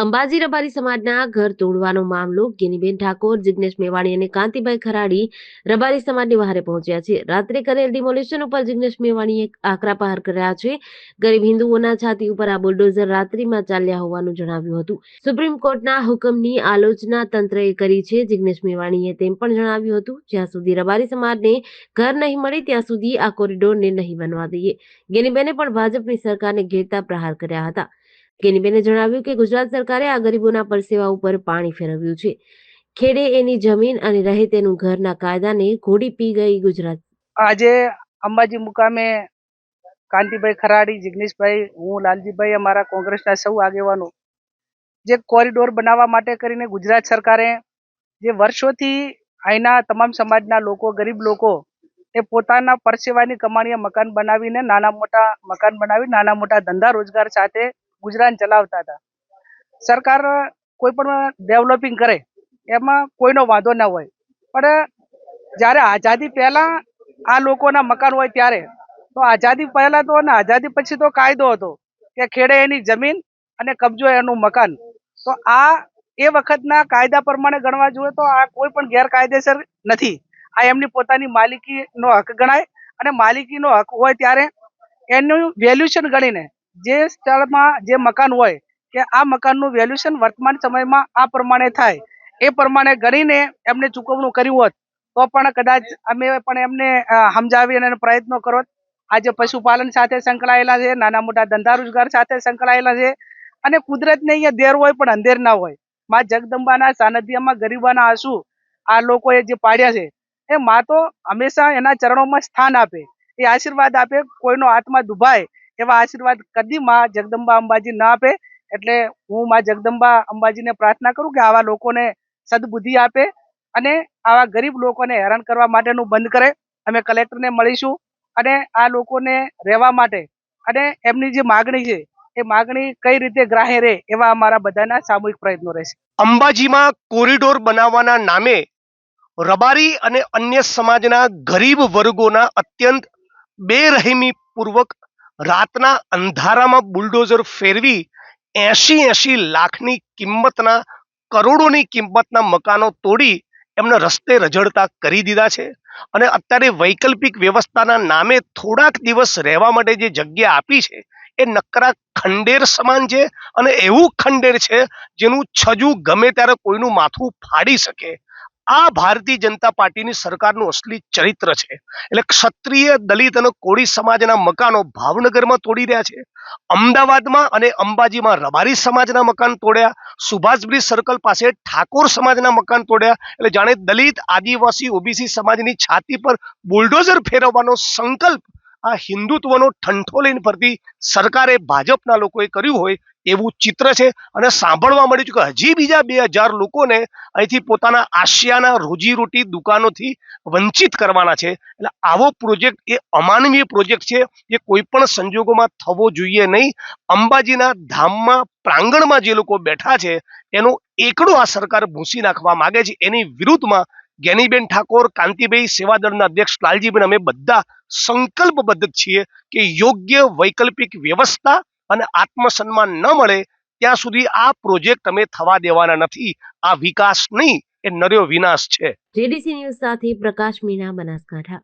અંબાજી રબારી સમાજના ઘર તોડવાનો મામલો ગેનીબેન ઠાકોર, જિગ્નેશ મેવાણી અને કાંતિભાઈ ખરાડી રબારી સમાજની વહારે પહોંચ્યા છે. રાત્રે કરેલ ડિમોલિશન ઉપર જિગ્નેશ મેવાણીએ આકરા પ્રહાર કર્યા છે. ગરીબ હિન્દુઓના છાતી ઉપર આ બુલડોઝર રાત્રિમાં ચાલ્યા હોવાનું જણાવ્યું હતું. સુપ્રીમ કોર્ટના હુકમની આલોચના તંત્રએ કરી છે. જિગ્નેશ મેવાણીએ તેમ પણ જણાવ્યું હતું, જ્યાં સુધી રબારી સમાજને ઘર નહીં મળે ત્યાં સુધી આ કોરિડોરને નહીં બનવા દઈએ. ગેનીબેને પણ ભાજપની સરકારને ઘેરતા પ્રહાર કર્યા હતા. ગેનીબેને જણાવ્યું કે ગુજરાત સરકારે આ ગરીબોના પરસેવા ઉપર પાણી ફેરવ્યું છે. ખેડે એની જમીન અને રહે તેનું ઘરના કાયદાને ઘોડી પી ગઈ ગુજરાત. આજે અંબાજી મુકામે કાંતિભાઈ ખરાડી, જિગ્નેશભાઈ, હું લાલજીભાઈ, અમારા કોંગ્રેસના સૌ આગેવાનો જે કોરિડોર બનાવવા માટે કરીને ગુજરાત સરકારે જે વર્ષોથી અહીંના તમામ સમાજના લોકો, ગરીબ લોકો એ પોતાના પરસેવાની કમાણીએ મકાન બનાવીને નાના મોટા મકાન બનાવી નાના મોટા ધંધા રોજગાર સાથે ગુજરાન ચલાવતા હતા. સરકાર કોઈ પણ ડેવલપિંગ કરે એમાં કોઈનો વાંધો ના હોય, પણ જ્યારે આઝાદી પહેલા આ લોકોના મકાન હોય ત્યારે તો આઝાદી પહેલા તો અને આઝાદી પછી તો કાયદો હતો કે ખેડે એની જમીન અને કબજો એનું મકાન. તો આ એ વખતના કાયદા પ્રમાણે ગણવા જોઈએ તો આ કોઈ પણ ગેરકાયદેસર નથી. આ એમની પોતાની માલિકીનો હક ગણાય અને માલિકીનો હક હોય ત્યારે એનું વેલ્યુશન ગણીને જે સ્થળમાં જે મકાન હોય કે આ મકાનનું વેલ્યુશન વર્તમાન સમયમાં આ પ્રમાણે થાય એ પ્રમાણે ગણીને એમને ચૂકવણું કર્યું હોત તો પણ કદાચ અમે પણ એમને સમજાવી અને પ્રયત્નો કરો. આજે પશુપાલન સાથે સંકળાયેલા છે, નાના મોટા ધંધા રોજગાર સાથે સંકળાયેલા છે અને કુદરતને અહીંયા દેર હોય પણ અંધેર ના હોય. માં જગદંબાના સાનિધ્યમાં ગરીબાના આંસુ આ લોકોએ જે પાડ્યા છે એ માં તો હંમેશા એના ચરણોમાં સ્થાન આપે, એ આશીર્વાદ આપે. કોઈનો આત્મા દુભાય એવા આશીર્વાદ કદી માં જગદંબા અંબાજી ના આપે. એટલે હું માં જગદંબા અંબાજીને પ્રાર્થના કરું કે આવા લોકોને સદબુદ્ધિ આપે અને આવા ગરીબ લોકોને હેરાન કરવા માટેનું બંધ કરે. અમે કલેક્ટરને મળીશું અને આ લોકોને રહેવા માટે અને એમની જે માગણી છે એ માગણી કઈ રીતે ગ્રાહ્ય રહે એવા અમારા બધાના સામૂહિક પ્રયત્નો રહેશે. અંબાજીમાં કોરિડોર બનાવવાના નામે રબારી અને અન્ય સમાજના ગરીબ વર્ગોના અત્યંત બેરહેમી પૂર્વક રાતના અંધારામાં બુલડોઝર ફેરવી 80 લાખની કિંમતના, કરોડોની કિંમતના મકાનો તોડી એમને રસ્તે રઝળતા કરી દીધા છે. અને અત્યારે વૈકલ્પિક વ્યવસ્થાના નામે થોડાક દિવસ રહેવા માટે જે જગ્યા આપી છે એ નકરા ખંડેર સમાન છે અને એવું ખંડેર છે જેનું છજુ ગમે ત્યારે કોઈનું માથું ફાડી શકે. આ ભારતીય જનતા પાર્ટીની સરકારનું અસલી ચરિત્ર છે. એટલે ક્ષત્રિય, દલિત અને કોળી સમાજના મકાનો ભાવનગરમાં તોડી રહ્યા છે, અમદાવાદમાં અને અંબાજીમાં રબારી સમાજના મકાન તોડ્યા, સુભાષબ્રિજ સર્કલ પાસે ઠાકોર સમાજના મકાન તોડ્યા. એટલે જાણે દલિત, આદિવાસી, ઓબીસી સમાજની છાતી પર બુલડોઝર ફેરવવાનો સંકલ્પ આ હિન્દુત્વનો ઠંઠો લઈને ફરતી સરકારે, ભાજપના લોકોએ કર્યું હોય એવું ચિત્ર છે. અને સાંભળવા મળ્યું છે કે હજી બીજા 2000 લોકોને અહીંથી પોતાના આશિયાના રોજીરોટી દુકાનોથી વંચિત કરવાના છે. એટલે આવો પ્રોજેક્ટ એ અમાનવીય પ્રોજેક્ટ છે, એ કોઈ પણ સંજોગોમાં થવો જોઈએ નહીં. અંબાજીના ધામમાં, પ્રાંગણમાં જે લોકો બેઠા છે એનો એકડો આ સરકાર ભૂંસી નાખવા માંગે છે. એની વિરુદ્ધમાં ગેનીબેન ઠાકોર, કાંતિભાઈ, સેવાદળના અધ્યક્ષ લાલજીભાઈ, અમે બધા સંકલ્પબદ્ધ છીએ કે યોગ્ય વૈકલ્પિક વ્યવસ્થા અને આત્મસન્માન ન મળે ત્યાં સુધી આ પ્રોજેક્ટ અમે થવા દેવાના નથી. આ વિકાસ નહીં, એ નર્યો વિનાશ છે. જેડીસી ન્યૂઝ સાથે પ્રકાશ મીના, બનાસકાંઠા.